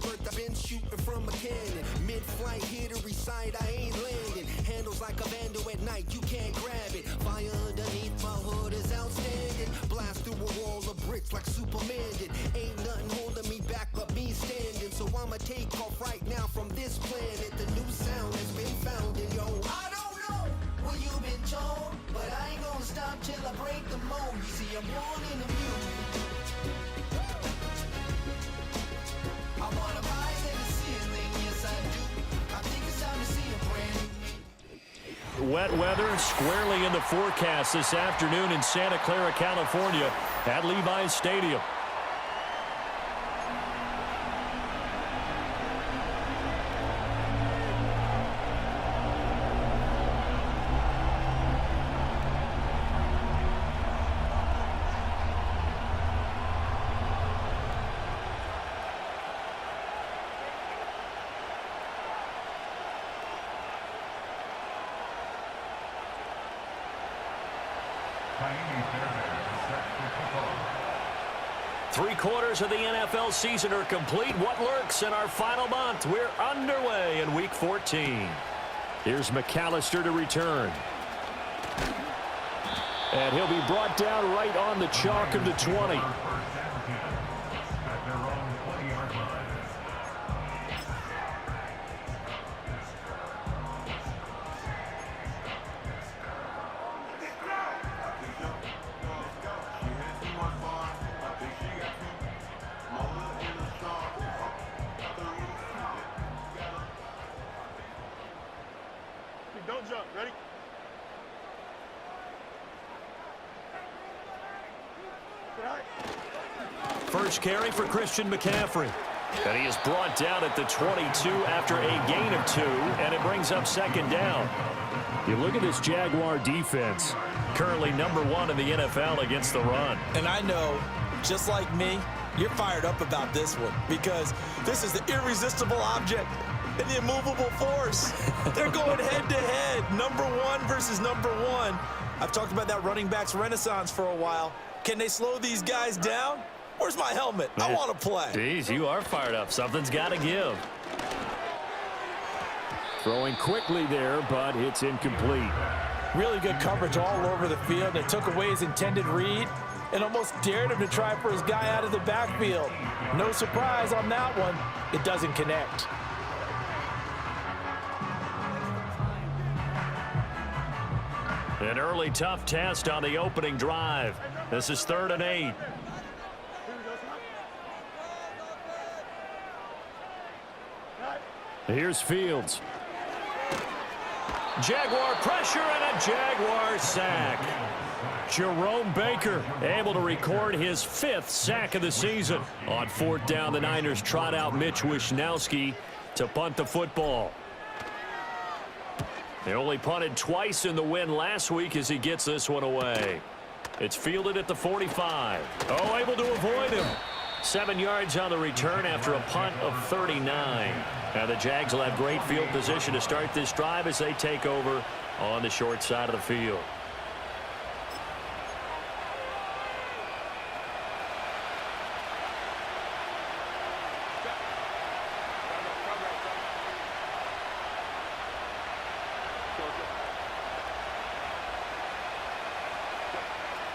Bird, I've been shooting from a cannon. Mid-flight, here to recite, I ain't landing. Handles like a vandal at night, you can't grab it. Fire underneath my hood is outstanding. Blast through a wall of bricks like Superman did. Ain't nothing holding me back but me standing. So I'ma take off right now from this planet. The new sound has been found in yo. I don't know what you've been told, but I ain't gonna stop till I break the mold. You see, I'm born in the music. I wanna rise in the ceiling, yes I do. I think it's time to see a brand new me. Wet weather squarely in the forecast this afternoon in Santa Clara, California at Levi's Stadium. Three-quarters of the NFL season are complete. What lurks in our final month? We're underway in Week 14. Here's McAllister to return. And he'll be brought down right on the chalk of the 20. Don't jump. Ready? First carry for Christian McCaffrey. And he is brought down at the 22 after a gain of 2, and it brings up second down. You look at this Jaguar defense, currently #1 in the NFL against the run. And I know, just like me, you're fired up about this one because this is the irresistible object and the immovable force. They're going head-to-head, #1 versus #1. I've talked about that running backs renaissance for a while. Can they slow these guys down? Where's my helmet? I want to play. Jeez, you are fired up. Something's got to give. Throwing quickly there, but it's incomplete. Really good coverage all over the field. They took away his intended read and almost dared him to try for his guy out of the backfield. No surprise on that one. It doesn't connect. An early tough test on the opening drive. This is 3rd and 8. Here's Fields. Jaguar pressure and a Jaguar sack. Jerome Baker able to record his 5th sack of the season. On 4th down, the Niners trot out Mitch Wishnowsky to punt the football. They only punted twice in the win last week as he gets this one away. It's fielded at the 45. Oh, able to avoid him. 7 yards on the return after a punt of 39. Now the Jags will have great field position to start this drive as they take over on the short side of the field.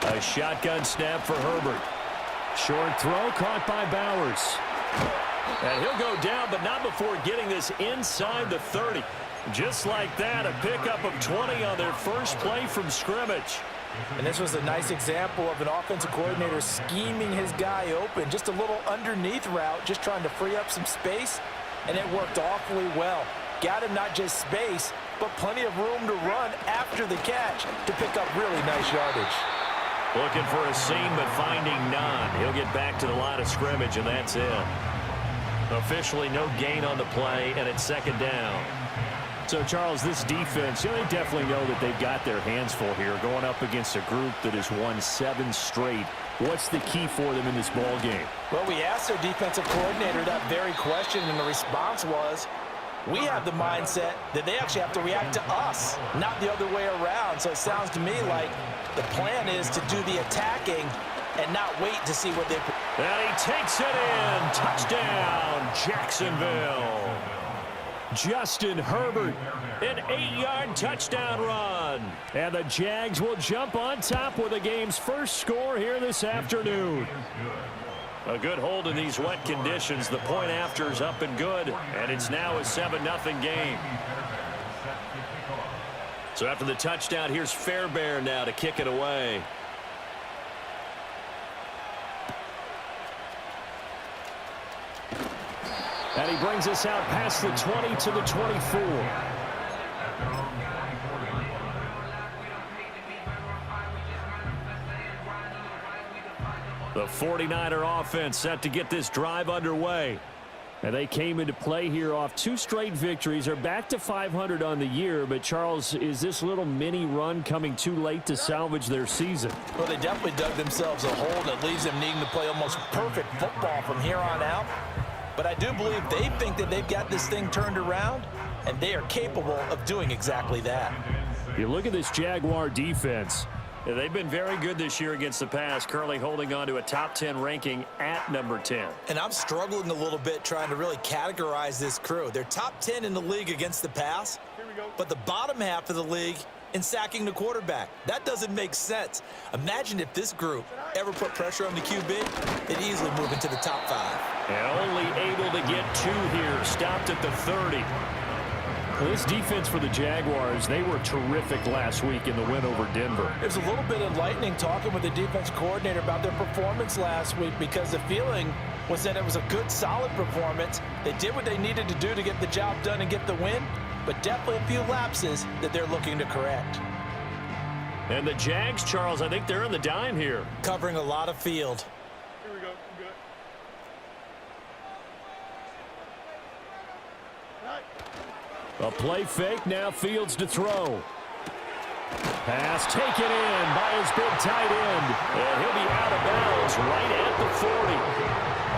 A shotgun snap for Herbert. Short throw caught by Bowers. And he'll go down, but not before getting this inside the 30. Just like that, a pickup of 20 on their first play from scrimmage. And this was a nice example of an offensive coordinator scheming his guy open. Just a little underneath route, just trying to free up some space, and it worked awfully well. Got him not just space, but plenty of room to run after the catch to pick up really nice yardage. Looking for a seam, but finding none. He'll get back to the line of scrimmage, and that's it. Officially no gain on the play, and it's 2nd down. So, Charles, this defense, they definitely know that they've got their hands full here, going up against a group that has won 7 straight. What's the key for them in this ball game? Well, we asked their defensive coordinator that very question, and the response was, we have the mindset that they actually have to react to us, not the other way around. So it sounds to me like the plan is to do the attacking and not wait to see what they... And he takes it in. Touchdown, Jacksonville. Justin Herbert, an 8-yard touchdown run. And the Jags will jump on top with the game's first score here this afternoon. A good hold in these wet conditions. The point after is up and good, and it's now a 7-0 game. So after the touchdown, here's Fairbairn now to kick it away. And he brings us out past the 20 to the 24. The 49er offense set to get this drive underway. And they came into play here off 2 straight victories. They're back to 500 on the year. But, Charles, is this little mini run coming too late to salvage their season? Well, they definitely dug themselves a hole that leaves them needing to play almost perfect football from here on out. But I do believe they think that they've got this thing turned around, and they are capable of doing exactly that. You look at this Jaguar defense. They've been very good this year against the pass, currently holding on to a top 10 ranking at number 10. And I'm struggling a little bit trying to really categorize this crew. They're top 10 in the league against the pass, but the bottom half of the league in sacking the quarterback. That doesn't make sense. Imagine if this group ever put pressure on the QB, they'd easily move into the top 5. And only able to get 2 here, stopped at the 30. Well, this defense for the Jaguars, they were terrific last week in the win over Denver. There's a little bit enlightening talking with the defense coordinator about their performance last week, because the feeling was that it was a good, solid performance. They did what they needed to do to get the job done and get the win, but definitely a few lapses that they're looking to correct. And the Jags, Charles, I think they're in the dime here. Covering a lot of field. Here we go. Good. A play fake, now Fields to throw. Pass taken in by his big tight end. And he'll be out of bounds right at the 40.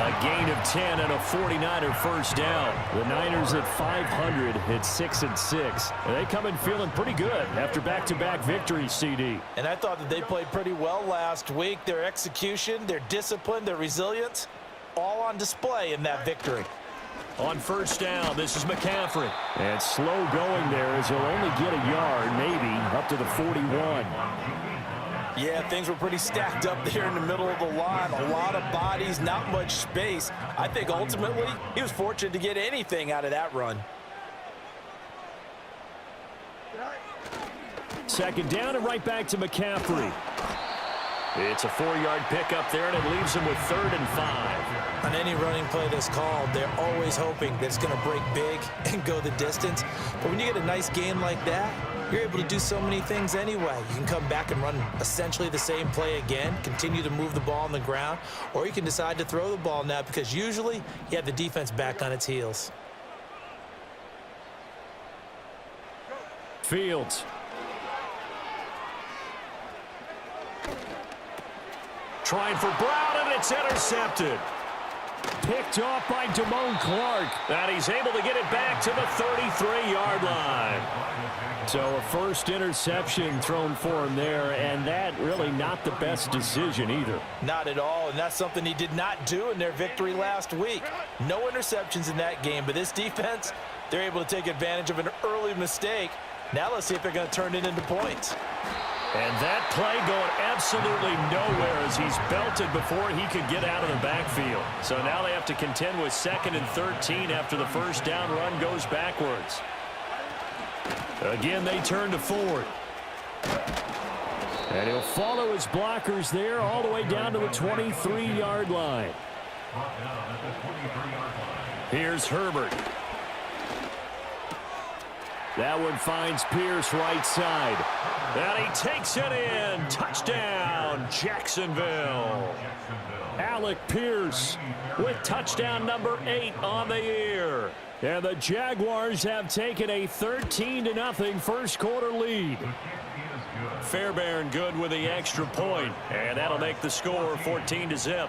A gain of 10 and a 49er first down. The Niners at 500 at 6-6. And they come in feeling pretty good after back-to-back victories, CD. And I thought that they played pretty well last week. Their execution, their discipline, their resilience, all on display in that victory. On first down, this is McCaffrey. And slow going there as he'll only get a yard, maybe, up to the 41. Yeah, things were pretty stacked up there in the middle of the line. A lot of bodies, not much space. I think ultimately he was fortunate to get anything out of that run. Second down and right back to McCaffrey. It's a 4-yard pickup there, and it leaves him with 3rd and 5. On any running play that's called, they're always hoping that it's going to break big and go the distance. But when you get a nice game like that, you're able to do so many things anyway. You can come back and run essentially the same play again, continue to move the ball on the ground, or you can decide to throw the ball now, because usually you have the defense back on its heels. Fields. Trying for Brown, and it's intercepted. Picked off by Damone Clark. And he's able to get it back to the 33-yard line. So a first interception thrown for him there, and that really not the best decision either. Not at all, and that's something he did not do in their victory last week. No interceptions in that game, but this defense, they're able to take advantage of an early mistake. Now let's see if they're going to turn it into points. And that play going absolutely nowhere as he's belted before he could get out of the backfield. So now they have to contend with 2nd and 13 after the first down run goes backwards. Again, they turn to Ford. And he'll follow his blockers there all the way down to the 23-yard line. Here's Herbert. That one finds Pierce right side. And he takes it in. Touchdown, Jacksonville. Alec Pierce with touchdown number 8 on the year. And the Jaguars have taken a 13-0 first quarter lead. Fairbairn good with the extra point, and that'll make the score 14-0.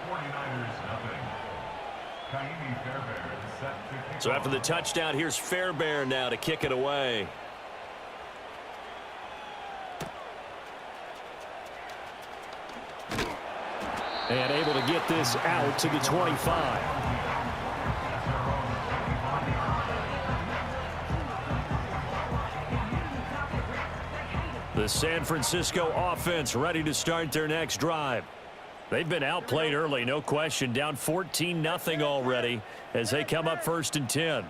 So after the touchdown, here's Fairbairn now to kick it away. And able to get this out to the 25. The San Francisco offense ready to start their next drive. They've been outplayed early, no question. Down 14-0 already as they come up 1st and 10.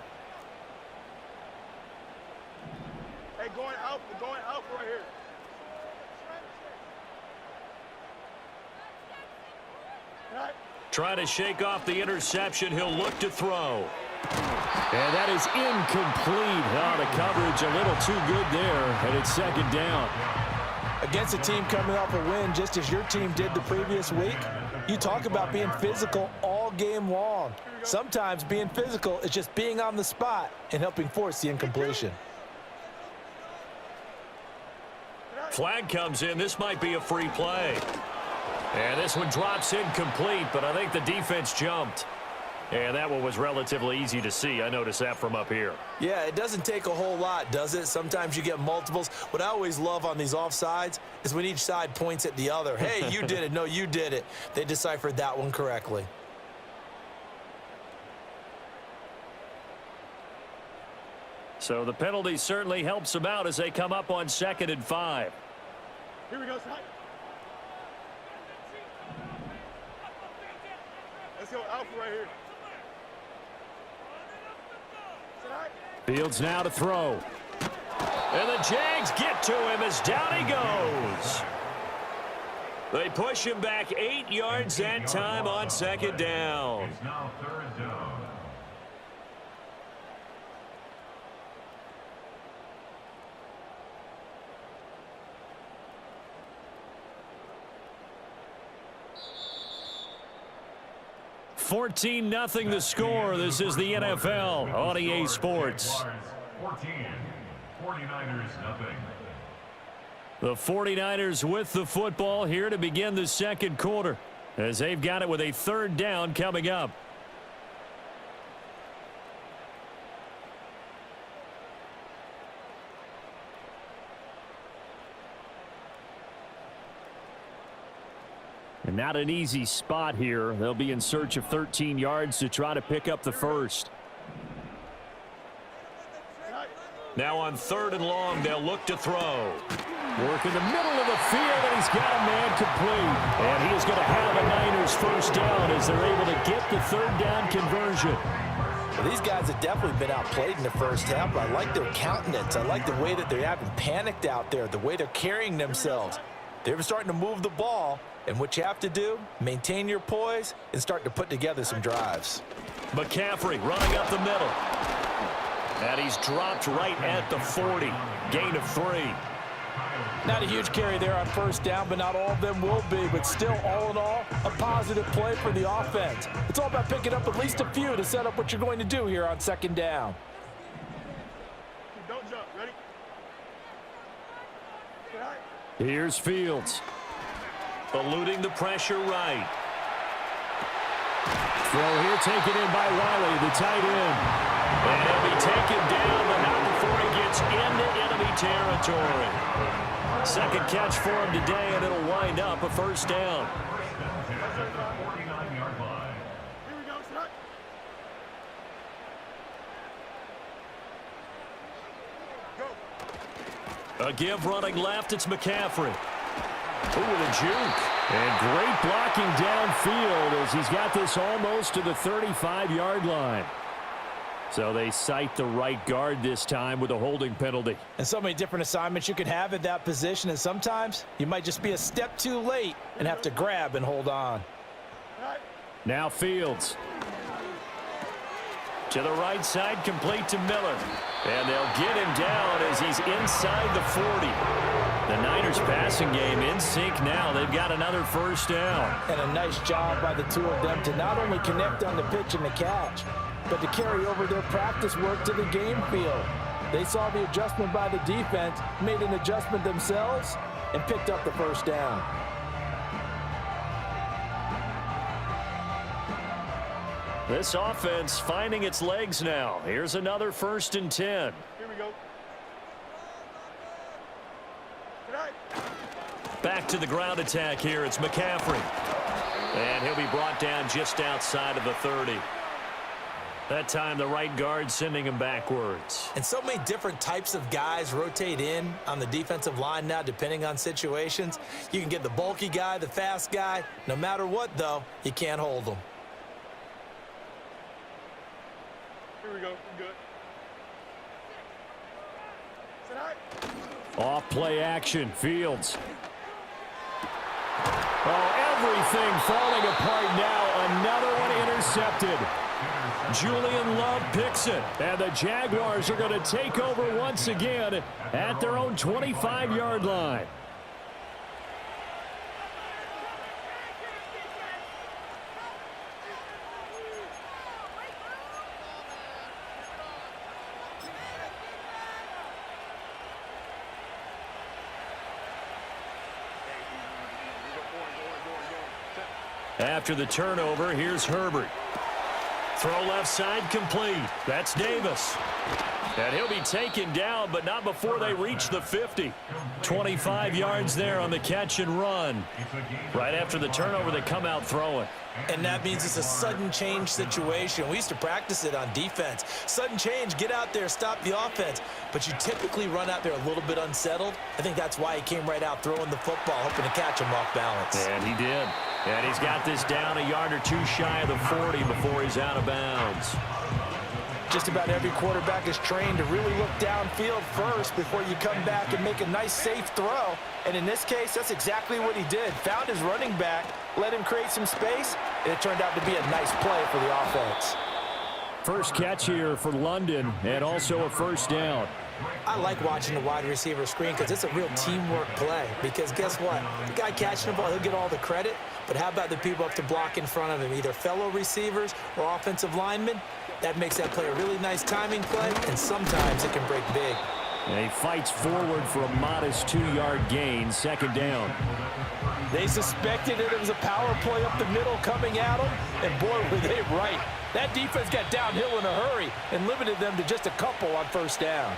Hey, going out right here. Trying to shake off the interception. He'll look to throw. And that is incomplete. Oh, the coverage a little too good there, and it's 2nd down. Against a team coming off a win, just as your team did the previous week, you talk about being physical all game long. Sometimes being physical is just being on the spot and helping force the incompletion. Flag comes in. This might be a free play. And this one drops incomplete, but I think the defense jumped. And that one was relatively easy to see. I noticed that from up here. Yeah, it doesn't take a whole lot, does it? Sometimes you get multiples. What I always love on these offsides is when each side points at the other. Hey, you did it. No, you did it. They deciphered that one correctly. So the penalty certainly helps them out as they come up on 2nd and 5. Here we go, Scott. Let's go Alpha right here. Fields now to throw. And the Jags get to him as down he goes. They push him back 8 yards that time on 2nd down. It's now 3rd down. $14-0 the score. This is the NFL on EA Sports. 14, 49ers nothing. The 49ers with the football here to begin the 2nd quarter as they've got it with a 3rd down coming up. And not an easy spot here. They'll be in search of 13 yards to try to pick up the first. Now on 3rd and long, they'll look to throw. Work in the middle of the field, and he's got a man complete. And he is going to have a Niners first down as they're able to get the 3rd down conversion. Well, these guys have definitely been outplayed in the first half, but I like their countenance. I like the way that they haven't panicked out there, the way they're carrying themselves. They're starting to move the ball, and what you have to do, maintain your poise and start to put together some drives. McCaffrey running up the middle. And he's dropped right at the 40. Gain of 3. Not a huge carry there on first down, but not all of them will be. But still, all in all, a positive play for the offense. It's all about picking up at least a few to set up what you're going to do here on 2nd down. Don't jump. Ready? Here's Fields. Eluding the pressure right. Throw here taken in by Riley, the tight end. And he'll be taken down, but not before he gets into enemy territory. 2nd catch for him today, and it'll wind up a first down. 49-yard line. Here we go, Scott. Go. A give running left, it's McCaffrey. Ooh, with a juke. And great blocking downfield as he's got this almost to the 35-yard line. So they cite the right guard this time with a holding penalty. And so many different assignments you could have at that position, and sometimes you might just be a step too late and have to grab and hold on. Now Fields. To the right side, complete to Miller. And they'll get him down as he's inside the 40. The Niners passing game in sync now. They've got another first down. And a nice job by the two of them to not only connect on the pitch and the catch, but to carry over their practice work to the game field. They saw the adjustment by the defense, made an adjustment themselves, and picked up the first down. This offense finding its legs now. Here's another 1st and 10. Here we go. Back to the ground attack here. It's McCaffrey. And he'll be brought down just outside of the 30. That time, the right guard sending him backwards. And so many different types of guys rotate in on the defensive line now, depending on situations. You can get the bulky guy, the fast guy. No matter what, though, you can't hold them. Here we go. We're good. Sit high. Off play action. Fields. Oh, everything falling apart now. Another one intercepted. Julian Love picks it, and the Jaguars are going to take over once again at their own 25-yard line. After the turnover, here's Herbert. Throw left side complete. That's Davis. And he'll be taken down, but not before they reach the 50. 25 yards there on the catch and run. Right after the turnover, they come out throwing. And that means it's a sudden change situation. We used to practice it on defense. Sudden change, get out there, stop the offense. But you typically run out there a little bit unsettled. I think that's why he came right out throwing the football, hoping to catch him off balance. And he did. And he's got this down a yard or two shy of the 40 before he's out of bounds. Just about every quarterback is trained to really look downfield first before you come back and make a nice, safe throw. And in this case, that's exactly what he did. Found his running back, let him create some space, and it turned out to be a nice play for the offense. First catch here for London, and also a first down. I like watching the wide receiver screen because it's a real teamwork play. Because guess what? The guy catching the ball, he'll get all the credit. But how about the people up to block in front of him, either fellow receivers or offensive linemen? That makes that play a really nice timing play, and sometimes it can break big. And he fights forward for a modest 2-yard gain, second down. They suspected it was a power play up the middle coming at them, and boy, were they right. That defense got downhill in a hurry and limited them to just a couple on first down.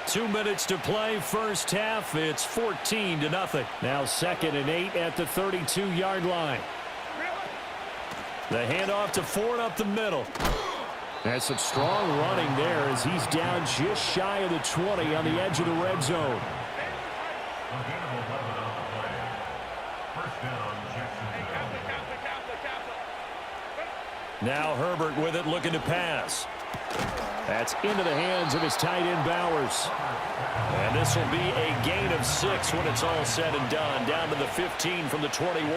2 minutes to play, first half. It's 14-0. Now 2nd and 8 at the 32-yard line. The handoff to Ford up the middle. That's some strong running there as he's down just shy of the 20 on the edge of the red zone. Now Herbert with it, looking to pass. That's into the hands of his tight end Bowers. And this will be a gain of 6 when it's all said and done. Down to the 15 from the 21.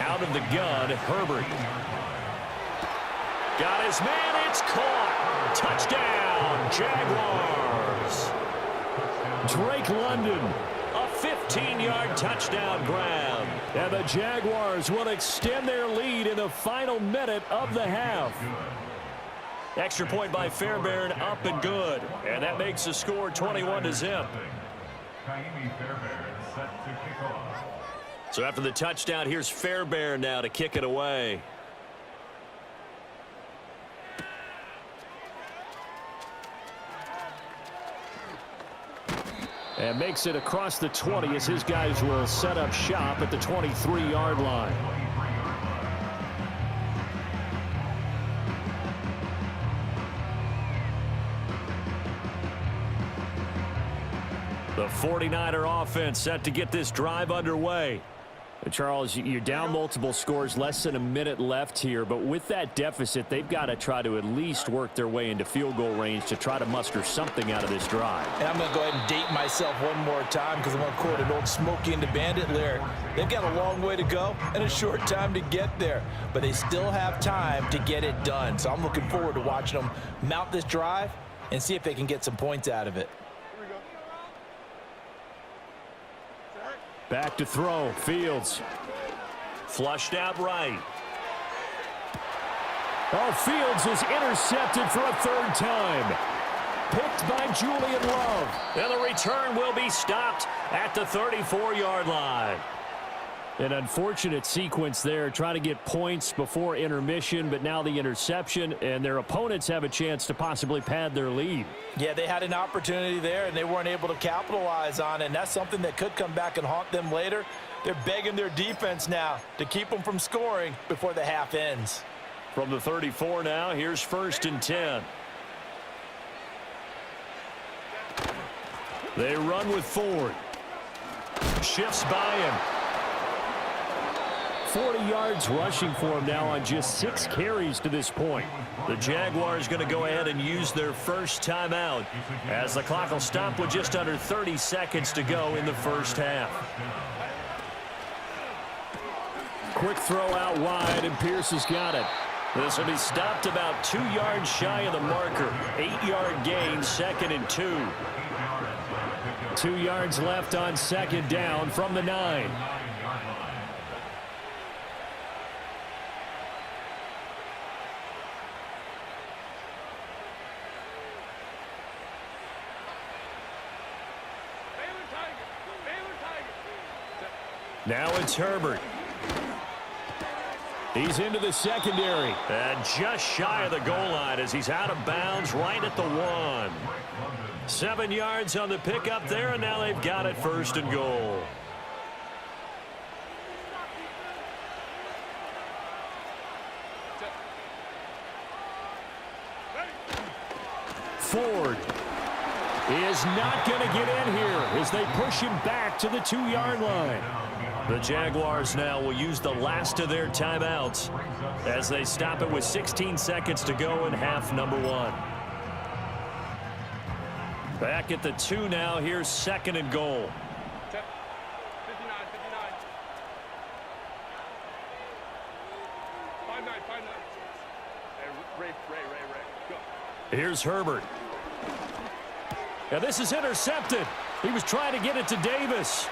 Out of the gun, Herbert. Got his man, it's caught. Touchdown, Jaguars. Drake London, a 15-yard touchdown grab. And the Jaguars will extend their lead in the final minute of the half. Extra point by Fairbairn, up and good. And that makes the score 21-0. So after the touchdown, here's Fairbairn now to kick it away. And makes it across the 20 as his guys will set up shop at the 23-yard line. The 49er offense set to get this drive underway. Charles, you're down multiple scores, less than a minute left here, but with that deficit, they've got to try to at least work their way into field goal range to try to muster something out of this drive. And I'm going to go ahead and date myself one more time because I'm going to quote an old Smokey and the Bandit lyric. They've got a long way to go and a short time to get there, but they still have time to get it done. So I'm looking forward to watching them mount this drive and see if they can get some points out of it. Back to throw, Fields. Flushed out right. Oh, Fields is intercepted for a third time. Picked by Julian Love. And the return will be stopped at the 34-yard line. An unfortunate sequence there, trying to get points before intermission, but now the interception, and their opponents have a chance to possibly pad their lead. Yeah, they had an opportunity there, and they weren't able to capitalize on it, and that's something that could come back and haunt them later. They're begging their defense now to keep them from scoring before the half ends. From the 34 now, here's 1st and 10. They run with Ford. Shifts by him. 40 yards rushing for him now on just 6 carries to this point. The Jaguars going to go ahead and use their first timeout as the clock will stop with just under 30 seconds to go in the first half. Quick throw out wide, and Pierce has got it. This will be stopped about 2 yards shy of the marker. 8-yard gain, 2nd and 2. 2 yards left on 2nd down from the 9. Now it's Herbert. He's into the secondary. And just shy of the goal line as he's out of bounds right at the 1. 7 yards on the pickup there, and now they've got it 1st and goal. Ford is not going to get in here as they push him back to the 2-yard line. The Jaguars now will use the last of their timeouts as they stop it with 16 seconds to go in half number 1. Back at the 2 now. Here's 2nd and goal. 59, 59. 5-9. Hey, Ray. Go. Here's Herbert. Now this is intercepted. He was trying to get it to Davis.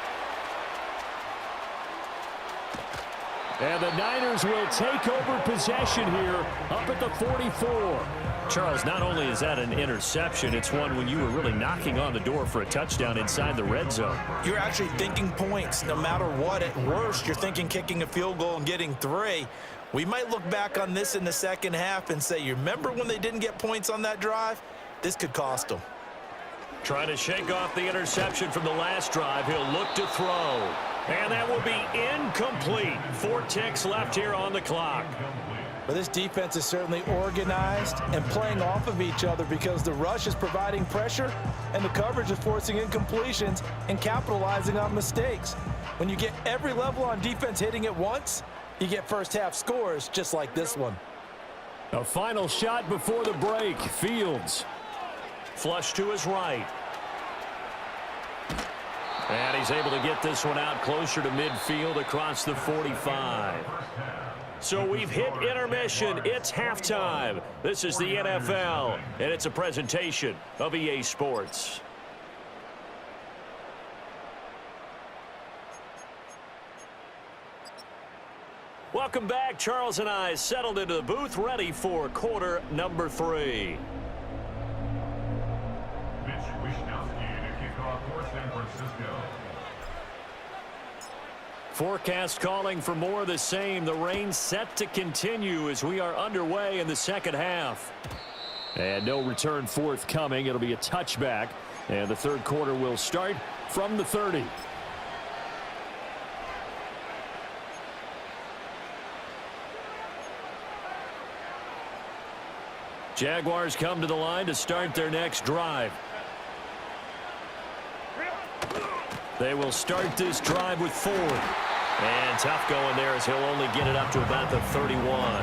And the Niners will take over possession here up at the 44. Charles, not only is that an interception, it's one when you were really knocking on the door for a touchdown inside the red zone. You're actually thinking points no matter what. At worst, you're thinking kicking a field goal and getting 3. We might look back on this in the second half and say, you remember when they didn't get points on that drive? This could cost them. Trying to shake off the interception from the last drive. He'll look to throw. And that will be incomplete. 4 ticks left here on the clock. But this defense is certainly organized and playing off of each other because the rush is providing pressure and the coverage is forcing incompletions and capitalizing on mistakes. When you get every level on defense hitting at once, you get first half scores just like this one. A final shot before the break. Fields. Flush to his right. And he's able to get this one out closer to midfield across the 45. So we've hit intermission. It's halftime. This is the NFL, and it's a presentation of EA Sports. Welcome back. Charles and I settled into the booth, ready for quarter number 3. Mitch Wishnowsky to kick off for San Francisco. Forecast calling for more of the same. The rain set to continue as we are underway in the second half. And no return forthcoming. It'll be a touchback. And the third quarter will start from the 30. Jaguars come to the line to start their next drive. They will start this drive with Ford. And tough going there as he'll only get it up to about the 31.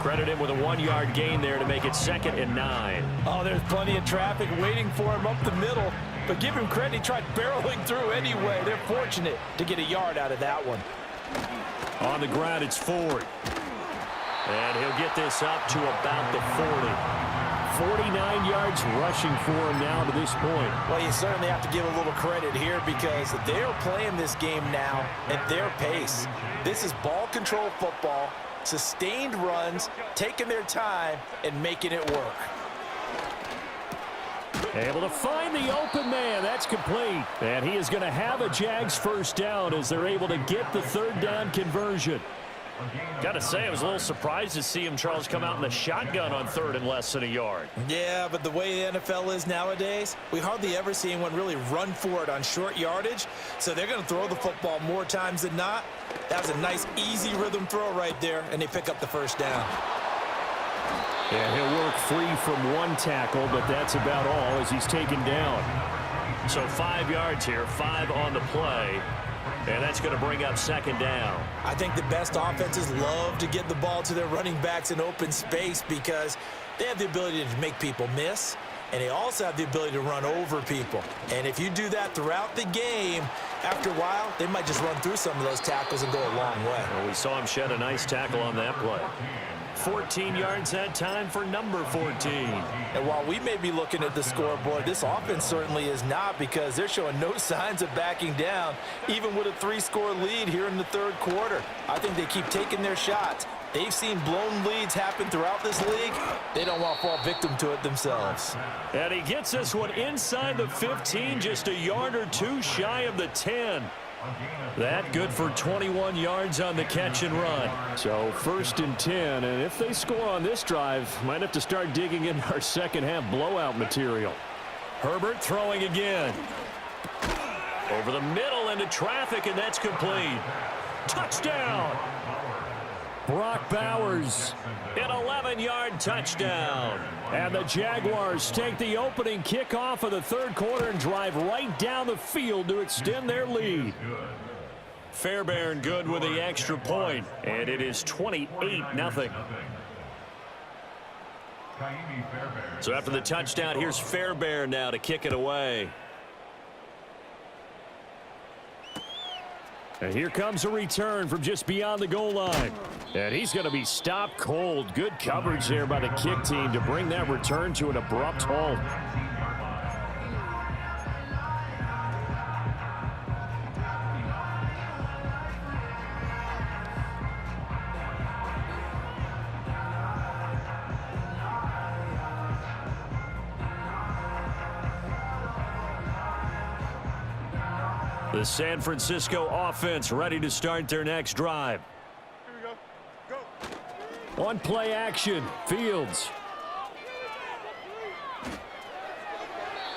Credit him with a 1-yard gain there to make it 2nd and 9. Oh, there's plenty of traffic waiting for him up the middle. But give him credit, he tried barreling through anyway. They're fortunate to get a yard out of that one. On the ground, it's Ford. And he'll get this up to about the 40. 49 yards rushing for him now to this point. Well, you certainly have to give a little credit here because they're playing this game now at their pace. This is ball control football, sustained runs, taking their time, and making it work. Able to find the open man. That's complete. And he is going to have a Jags first down as they're able to get the third down conversion. Got to say, I was a little surprised to see him, Charles, come out in the shotgun on third and less than a yard. Yeah, but the way the NFL is nowadays, we hardly ever see anyone really run for it on short yardage. So they're going to throw the football more times than not. That was a nice, easy rhythm throw right there, and they pick up the first down. Yeah, he'll work free from one tackle, but that's about all as he's taken down. So 5 yards here, 5 on the play. And that's going to bring up second down. I think the best offenses love to get the ball to their running backs in open space because they have the ability to make people miss, and they also have the ability to run over people. And if you do that throughout the game, after a while, they might just run through some of those tackles and go a long way. Well, we saw him shed a nice tackle on that play. 14 yards that time for number 14. And while we may be looking at the scoreboard, this offense certainly is not because they're showing no signs of backing down, even with a 3-score lead here in the third quarter. I think they keep taking their shots. They've seen blown leads happen throughout this league. They don't want to fall victim to it themselves. And he gets this one inside the 15, just a yard or two shy of the 10. That good for 21 yards on the catch and run. So 1st and 10, and if they score on this drive, might have to start digging in our second half blowout material. Herbert throwing again. Over the middle into traffic, and that's complete. Touchdown! Brock Bowers, an 11-yard touchdown. And the Jaguars take the opening kickoff of the third quarter and drive right down the field to extend their lead. Fairbairn good with the extra point, and it is 28-0. So after the touchdown, here's Fairbairn now to kick it away. And here comes a return from just beyond the goal line. And he's going to be stopped cold. Good coverage there by the kick team to bring that return to an abrupt halt. The San Francisco offense ready to start their next drive. Here we go. Go. On play action, Fields.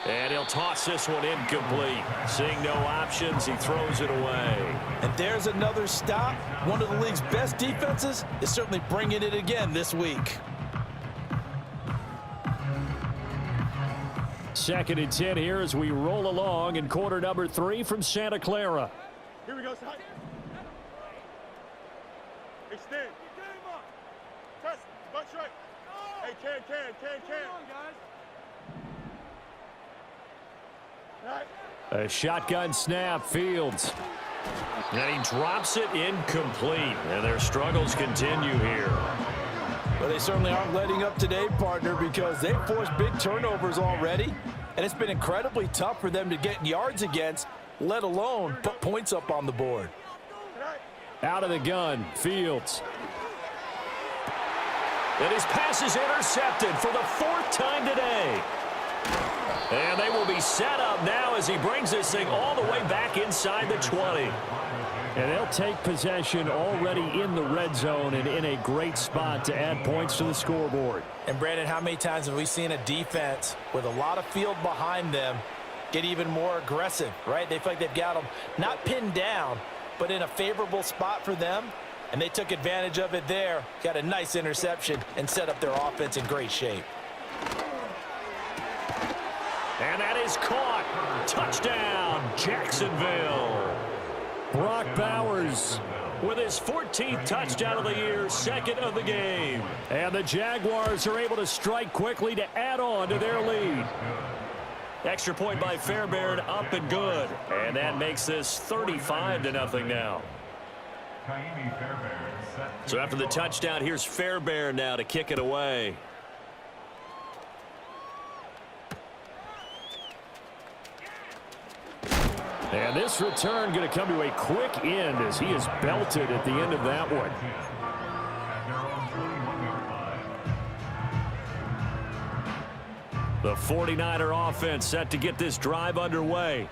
And he'll toss this one incomplete. Seeing no options, he throws it away. And there's another stop. One of the league's best defenses is certainly bringing it again this week. 2nd and 10 here as we roll along in quarter number 3 from Santa Clara. Here we go. Extend. Press. Butt straight. Hey, can. All right. A shotgun snap, Fields. And he drops it incomplete. And their struggles continue here. Well, they certainly aren't letting up today, partner, because they've forced big turnovers already, and it's been incredibly tough for them to get yards against, let alone put points up on the board. Out of the gun, Fields. And his pass is intercepted for the 4th time today. And they will be set up now as he brings this thing all the way back inside the 20. And they'll take possession already in the red zone and in a great spot to add points to the scoreboard. And, Brandon, how many times have we seen a defense with a lot of field behind them get even more aggressive, right? They feel like they've got them not pinned down, but in a favorable spot for them, and they took advantage of it there, got a nice interception, and set up their offense in great shape. And that is caught. Touchdown, Jacksonville. Brock Bowers with his 14th touchdown of the year, 2nd of the game. And the Jaguars are able to strike quickly to add on to their lead. Extra point by Fairbairn, up and good. And that makes this 35-0 now. So after the touchdown, here's Fairbairn now to kick it away. And this return going to come to a quick end as he is belted at the end of that one. The 49er offense set to get this drive underway.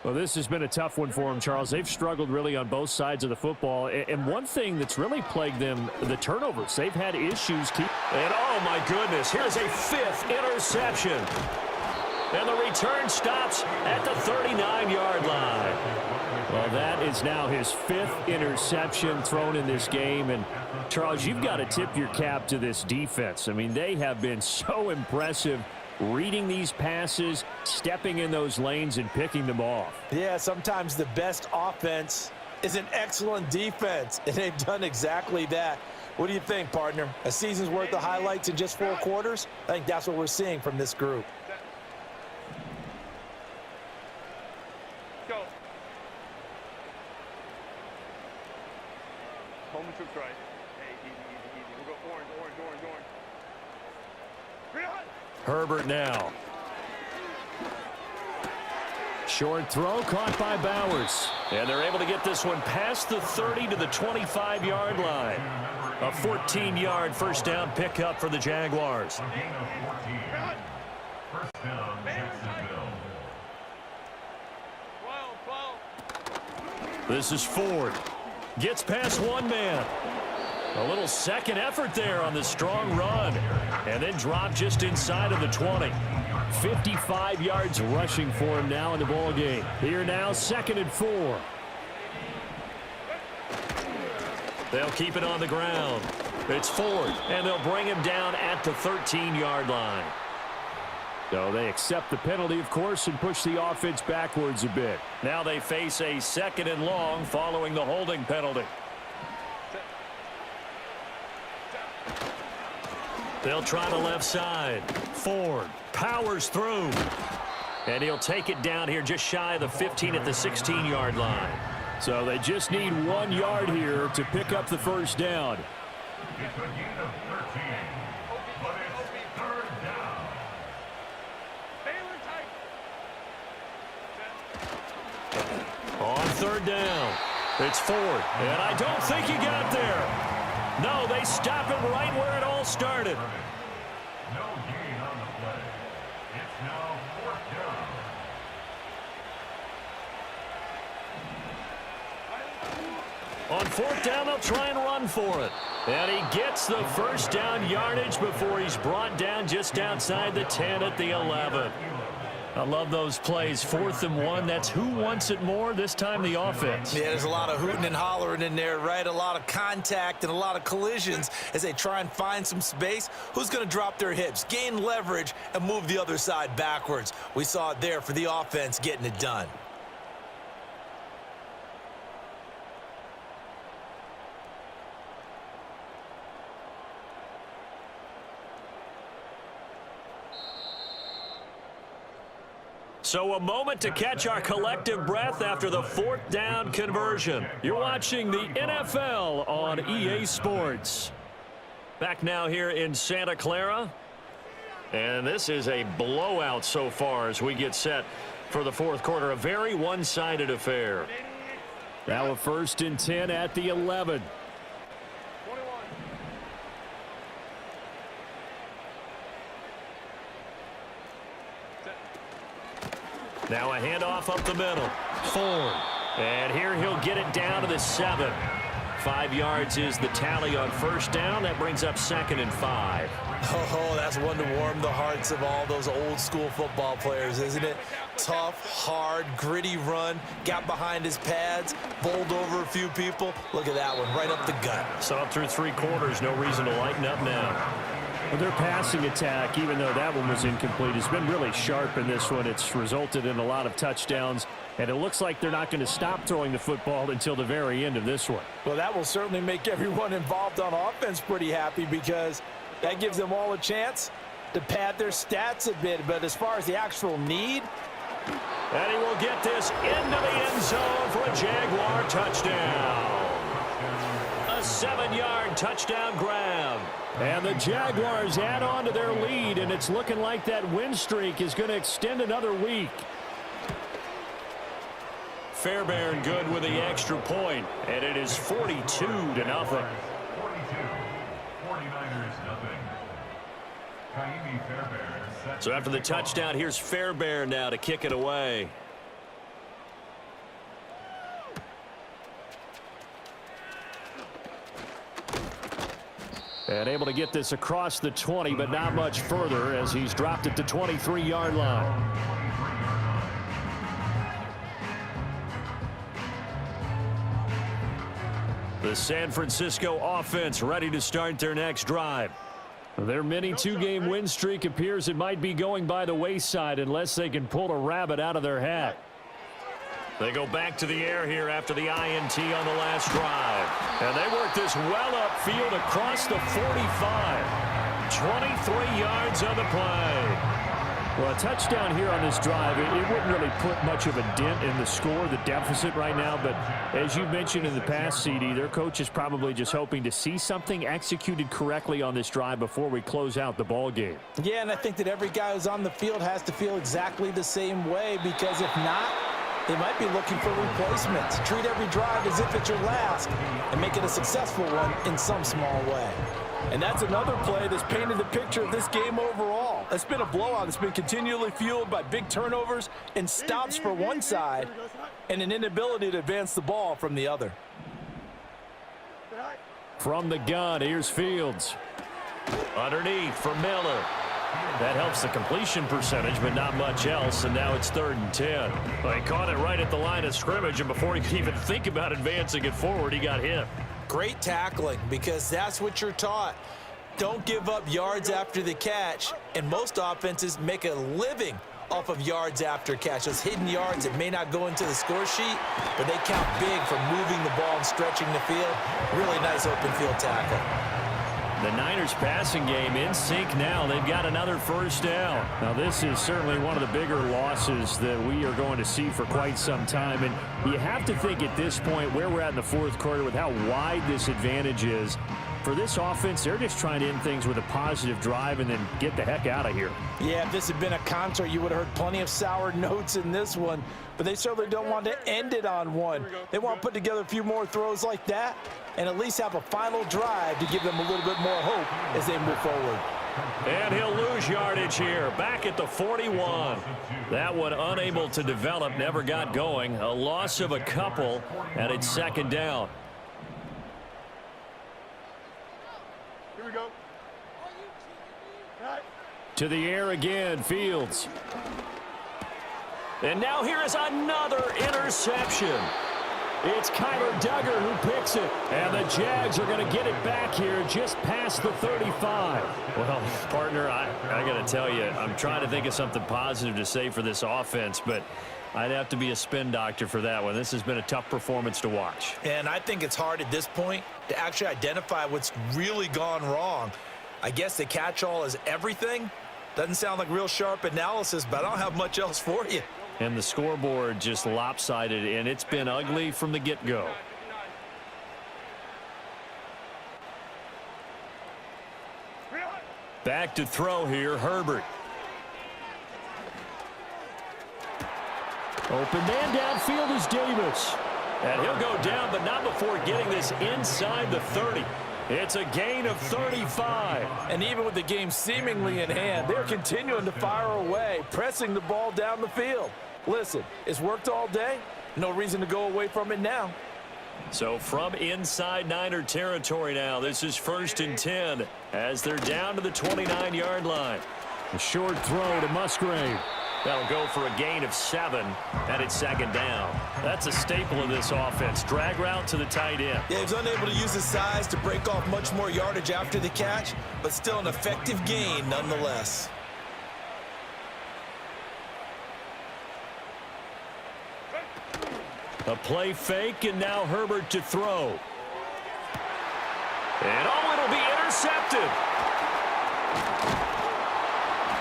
Well, this has been a tough one for them, Charles. They've struggled really on both sides of the football. And one thing that's really plagued them, the turnovers. They've had issues. And oh, my goodness, here's a 5th interception. And the return stops at the 39-yard line. Well, that is now his 5th interception thrown in this game. And, Charles, you've got to tip your cap to this defense. I mean, they have been so impressive reading these passes, stepping in those lanes, and picking them off. Yeah, sometimes the best offense is an excellent defense, and they've done exactly that. What do you think, partner? A season's worth of highlights in just 4 quarters? I think that's what we're seeing from this group. Go. Home troops right. Hey, easy. We'll go orange. Herbert now. Short throw caught by Bowers. And they're able to get this one past the 30 to the 25-yard line. A 14-yard first down pickup for the Jaguars. Gain of 14. First down, Jacksonville. This is Ford. Gets past one man. A little second effort there on the strong run. And then dropped just inside of the 20. 55 yards rushing for him now in the ball game. Here now, 2nd and 4. They'll keep it on the ground. It's Ford, and they'll bring him down at the 13-yard line. So they accept the penalty, of course, and push the offense backwards a bit. Now they face a 2nd and long following the holding penalty. They'll try the left side. Ford powers through. And he'll take it down here just shy of the 15 at the 16-yard line. So they just need 1 yard here to pick up the first down. It's a gain of 13. But it's 3rd down. On 3rd down, it's Ford. And I don't think he got there. No, they stop him right where it all started. No gain on the play. It's now 4th down. On 4th down, they'll try and run for it. And he gets the first down yardage before he's brought down just outside the 10 at the 11. I love those plays. 4th and 1. That's who wants it more. This time the offense. Yeah, there's a lot of hooting and hollering in there, right? A lot of contact and a lot of collisions as they try and find some space. Who's going to drop their hips, gain leverage, and move the other side backwards? We saw it there for the offense getting it done. So a moment to catch our collective breath after the 4th down conversion. You're watching the NFL on EA Sports. Back now here in Santa Clara. And this is a blowout so far as we get set for the 4th quarter. A very one-sided affair. Now a 1st and 10 at the 11. Now a handoff up the middle. Ford. And here he'll get it down to the 7. 5 yards is the tally on first down. That brings up 2nd and 5. Oh, that's one to warm the hearts of all those old school football players, isn't it? Tough, hard, gritty run. Got behind his pads, bowled over a few people. Look at that one, right up the gut. So up through 3 quarters, no reason to lighten up now. Well, their passing attack, even though that one was incomplete, has been really sharp in this one. It's resulted in a lot of touchdowns, and it looks like they're not going to stop throwing the football until the very end of this one. Well, that will certainly make everyone involved on offense pretty happy because that gives them all a chance to pad their stats a bit. But as far as the actual need, and he will get this into the end zone for a Jaguar touchdown. A 7-yard touchdown grab. And the Jaguars add on to their lead, and it's looking like that win streak is going to extend another week. Fairbairn good with the extra point, and it is 42-0. 42. 49ers nothing. Kaimi Fairbairn set So after the touchdown, here's Fairbairn now to kick it away. And able to get this across the 20, but not much further as he's dropped it to 23-yard line. The San Francisco offense ready to start their next drive. Their mini two-game win streak appears it might be going by the wayside unless they can pull a rabbit out of their hat. They go back to the air here after the INT on the last drive. And they work this well upfield across the 45. 23 yards on the play. Well, a touchdown here on this drive, it wouldn't really put much of a dent in the score, the deficit right now. But as you mentioned in the past, CD, their coach is probably just hoping to see something executed correctly on this drive before we close out the ball game. Yeah, and I think that every guy who's on the field has to feel exactly the same way, because if not, they might be looking for replacements. Treat every drive as if it's your last and make it a successful one in some small way. And that's another play that's painted the picture of this game overall. It's been a blowout. It's been continually fueled by big turnovers and stops for one side and an inability to advance the ball from the other. From the gun, here's Fields. Underneath for Miller. That helps the completion percentage, but not much else, and now it's 3rd and 10. Well, he caught it right at the line of scrimmage, and before he could even think about advancing it forward, he got hit. Great tackling, because that's what you're taught. Don't give up yards after the catch, and most offenses make a living off of yards after catch. Those hidden yards that may not go into the score sheet, but they count big for moving the ball and stretching the field. Really nice open field tackle. The Niners passing game in sync now. They've got another first down. Now, this is certainly one of the bigger losses that we are going to see for quite some time. And you have to think at this point where we're at in the fourth quarter with how wide this advantage is. For this offense, they're just trying to end things with a positive drive and then get the heck out of here. Yeah, if this had been a concert, you would have heard plenty of sour notes in this one. But they certainly don't want to end it on one. They want to put together a few more throws like that and at least have a final drive to give them a little bit more hope as they move forward. And he'll lose yardage here, back at the 41. That one unable to develop, never got going. A loss of a couple, and it's 2nd down. Here we go. To the air again, Fields. And now here is another interception. It's Kyler Duggar who picks it. And the Jags are going to get it back here just past the 35. Well, partner, I got to tell you, I'm trying to think of something positive to say for this offense, but I'd have to be a spin doctor for that one. This has been a tough performance to watch. And I think it's hard at this point to actually identify what's really gone wrong. I guess the catch-all is everything. Doesn't sound like real sharp analysis, but I don't have much else for you. And the scoreboard just lopsided, and it's been ugly from the get-go. Back to throw here, Herbert. Open man downfield is Davis. And he'll go down, but not before getting this inside the 30. It's a gain of 35. And even with the game seemingly in hand, they're continuing to fire away, pressing the ball down the field. Listen, it's worked all day. No reason to go away from it now. So from inside Niner territory now, this is 1st and 10 as they're down to the 29-yard line. A short throw to Musgrave. That'll go for a gain of 7, and it's 2nd down. That's a staple of this offense. Drag route to the tight end. Yeah, he was unable to use his size to break off much more yardage after the catch, but still an effective gain nonetheless. A play fake, and now Herbert to throw. And it'll be intercepted.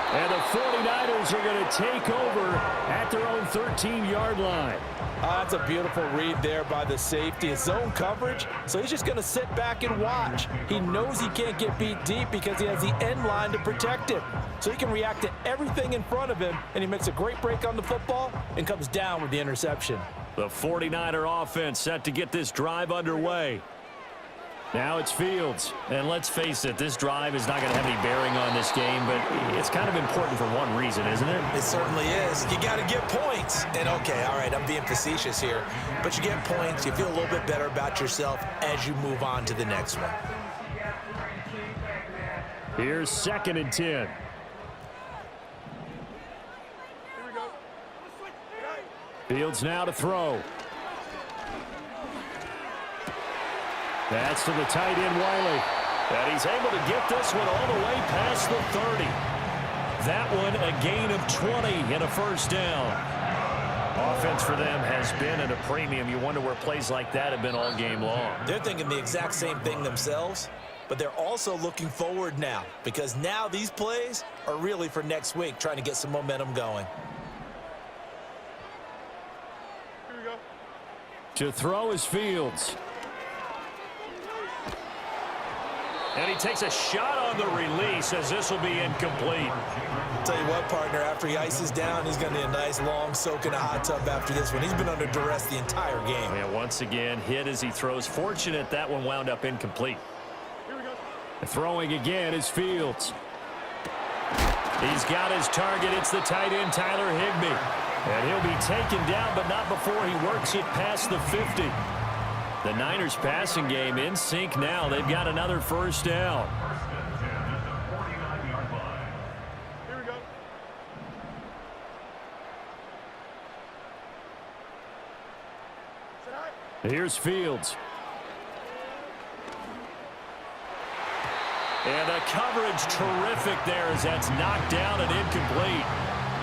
And the 49ers are going to take over at their own 13-yard line. That's a beautiful read there by the safety. His zone coverage, so he's just going to sit back and watch. He knows he can't get beat deep because he has the end line to protect him. So he can react to everything in front of him, and he makes a great break on the football and comes down with the interception. The 49er offense set to get this drive underway. Now it's Fields. And let's face it, this drive is not going to have any bearing on this game, but it's kind of important for one reason, isn't it? It certainly is. You got to get points. And, okay, all right, I'm being facetious here. But you get points, you feel a little bit better about yourself as you move on to the next one. Here's 2nd and 10. Here we go. Fields now to throw. That's to the tight end, Wiley. And he's able to get this one all the way past the 30. That one a gain of 20 and a first down. Offense for them has been at a premium. You wonder where plays like that have been all game long. They're thinking the exact same thing themselves, but they're also looking forward now because now these plays are really for next week, trying to get some momentum going. Here we go. To throw is Fields. And he takes a shot on the release as this will be incomplete. Tell you what, partner, after he ices down, he's going to need a nice long soak in a hot tub after this one. He's been under duress the entire game. And once again, hit as he throws. Fortunate that one wound up incomplete. Here we go. Throwing again is Fields. He's got his target. It's the tight end, Tyler Higbee. And he'll be taken down, but not before he works it past the 50. The Niners passing game in sync now. They've got another first down. Here we go. Sit high. Here's Fields. And the coverage terrific there as that's knocked down and incomplete.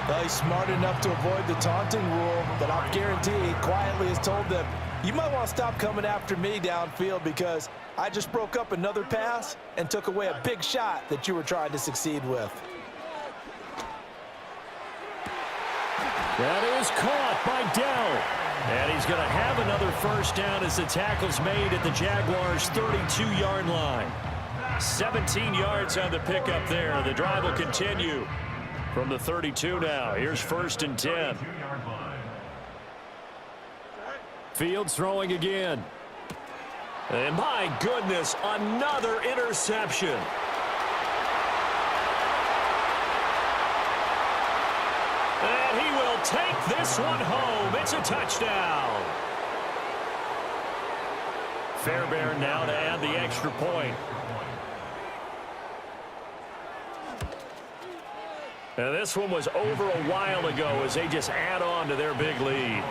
Well, he's smart enough to avoid the taunting rule, but I'll guarantee he quietly has told them, you might want to stop coming after me downfield because I just broke up another pass and took away a big shot that you were trying to succeed with. That is caught by Dell. And he's going to have another first down as the tackle's made at the Jaguars' 32-yard line. 17 yards on the pickup there. The drive will continue from the 32 now. Here's 1st and 10. Fields throwing again. And my goodness, another interception. And he will take this one home. It's a touchdown. Fairbairn now to add the extra point. And this one was over a while ago as they just add on to their big lead.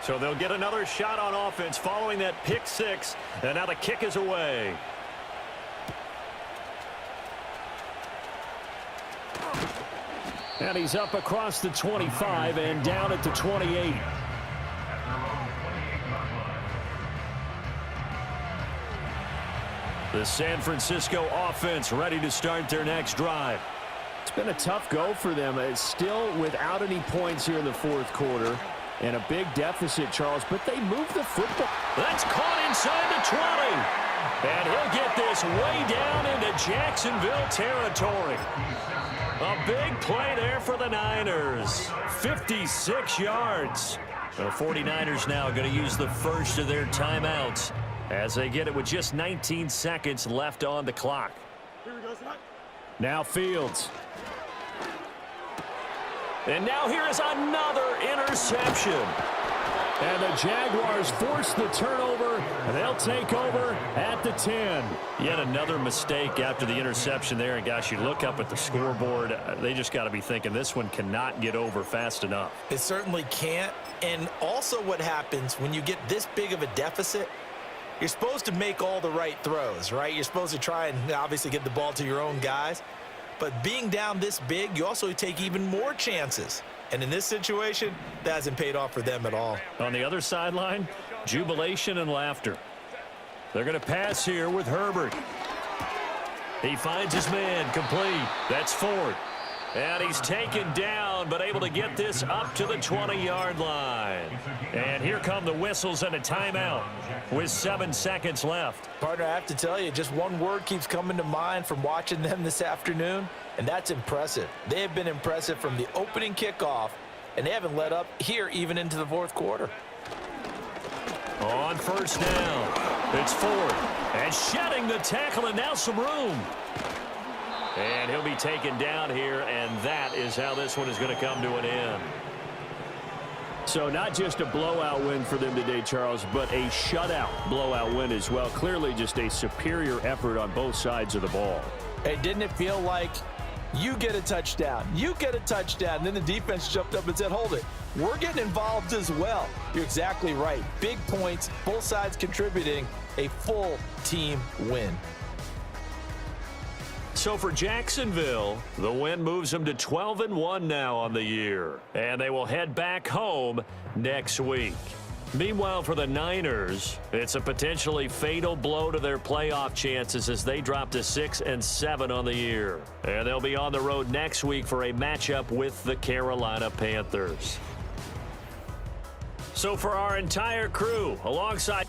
So they'll get another shot on offense following that pick six. And now the kick is away. And he's up across the 25 and down at the 28. The San Francisco offense ready to start their next drive. It's been a tough go for them. It's still without any points here in the fourth quarter. And a big deficit, Charles, but they move the football. That's caught inside the 20. And he'll get this way down into Jacksonville territory. A big play there for the Niners. 56 yards. The 49ers now going to use the first of their timeouts as they get it with just 19 seconds left on the clock. Here we go, son. Now Fields. And now here is another interception. And the Jaguars force the turnover, and they'll take over at the 10. Yet another mistake after the interception there. And, gosh, you look up at the scoreboard, they just got to be thinking this one cannot get over fast enough. It certainly can't. And also what happens when you get this big of a deficit, you're supposed to make all the right throws, right? You're supposed to try and obviously get the ball to your own guys. But being down this big, you also take even more chances. And in this situation, that hasn't paid off for them at all. On the other sideline, jubilation and laughter. They're going to pass here with Herbert. He finds his man complete. That's Ford. And he's taken down down, but able to get this up to the 20-yard line. And here come the whistles and a timeout with 7 seconds left. Partner, I have to tell you, just one word keeps coming to mind from watching them this afternoon, and that's impressive. They have been impressive from the opening kickoff, and they haven't let up here even into the fourth quarter. On first down, it's Ford. And shedding the tackle, and now some room. And he'll be taken down here, and that is how this one is going to come to an end. So not just a blowout win for them today, Charles, but a shutout blowout win as well. Clearly just a superior effort on both sides of the ball. Hey, didn't it feel like you get a touchdown, and then the defense jumped up and said, hold it, we're getting involved as well. You're exactly right. Big points, both sides contributing, a full team win. So for Jacksonville, the win moves them to 12-1 now on the year. And they will head back home next week. Meanwhile, for the Niners, it's a potentially fatal blow to their playoff chances as they drop to 6-7 on the year. And they'll be on the road next week for a matchup with the Carolina Panthers. So for our entire crew, alongside